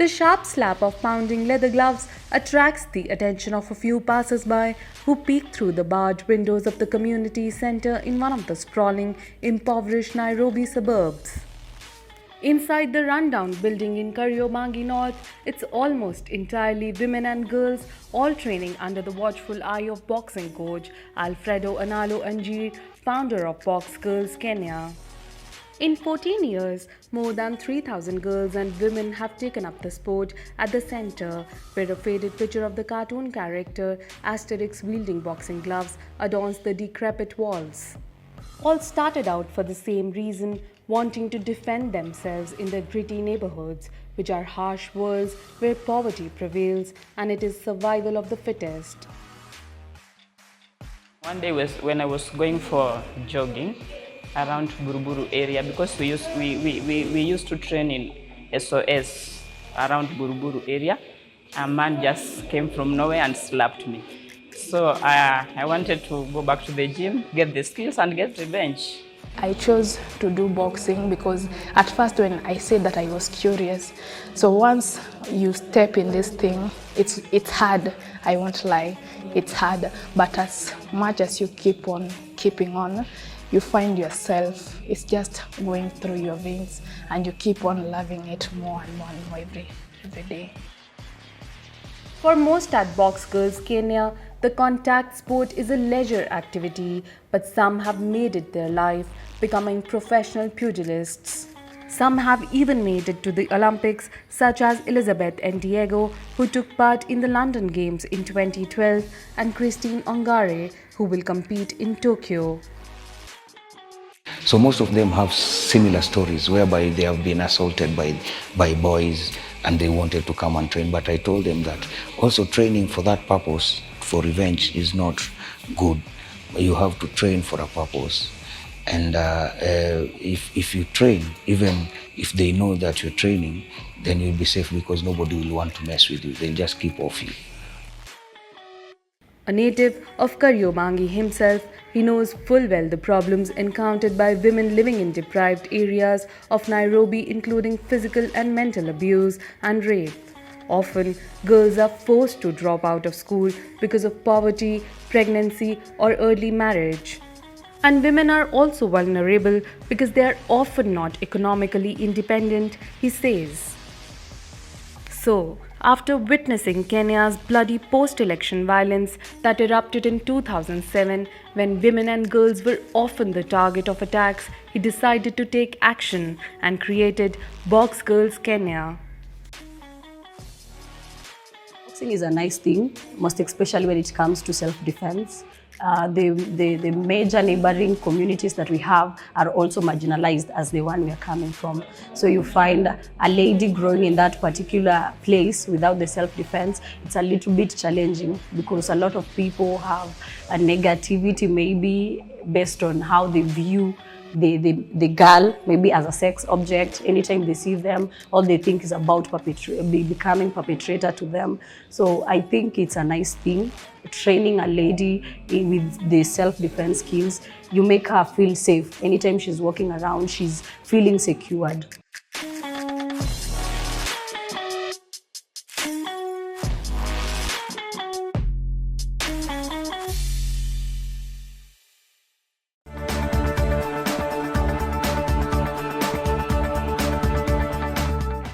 The sharp slap of pounding leather gloves attracts the attention of a few passers-by who peek through the barred windows of the community center in one of the sprawling, impoverished Nairobi suburbs. Inside the rundown building in Kariobangi North, it's almost entirely women and girls, all training under the watchful eye of boxing coach Alfred Analo Anjere, founder of BoxGirls Kenya. In 14 years, more than 3,000 girls and women have taken up the sport at the center, where a faded picture of the cartoon character Asterix wielding boxing gloves adorns the decrepit walls. All started out for the same reason, wanting to defend themselves in the gritty neighborhoods, which are harsh worlds where poverty prevails and it is survival of the fittest. One day when I was going for jogging around Buruburu area, because we used to train in SOS around Buruburu area, a man just came from nowhere and slapped me. So I wanted to go back to the gym, get the skills and get revenge. I chose to do boxing because at first when I said that I was curious. So once you step in this thing, it's hard, I won't lie, it's hard. But as much as you keep on keeping on, you find yourself, it's just going through your veins and you keep on loving it more and more and more every day. For most at BoxGirls Kenya, the contact sport is a leisure activity, but some have made it their life, becoming professional pugilists. Some have even made it to the Olympics, such as Elizabeth and Diego, who took part in the London Games in 2012, and Christine Ongare, who will compete in Tokyo. So most of them have similar stories whereby they have been assaulted by boys and they wanted to come and train. But I told them that also training for that purpose, for revenge, is not good. You have to train for a purpose. And if you train, even if they know that you're training, then you'll be safe because nobody will want to mess with you. They'll just keep off you. A native of Kariobangi himself, he knows full well the problems encountered by women living in deprived areas of Nairobi, including physical and mental abuse and rape. Often, girls are forced to drop out of school because of poverty, pregnancy, or early marriage. And women are also vulnerable because they are often not economically independent, he says. So, after witnessing Kenya's bloody post-election violence that erupted in 2007, when women and girls were often the target of attacks, he decided to take action and created BoxGirls Kenya. Boxing is a nice thing, most especially when it comes to self-defense. The major neighboring communities that we have are also marginalized as the one we are coming from. So you find a lady growing in that particular place without the self-defense, it's a little bit challenging because a lot of people have a negativity maybe based on how they view the girl, maybe as a sex object. Anytime they see them, all they think is about becoming perpetrator to them. So I think it's a nice thing. Training a lady with the self-defense skills, you make her feel safe. Anytime she's walking around, she's feeling secured.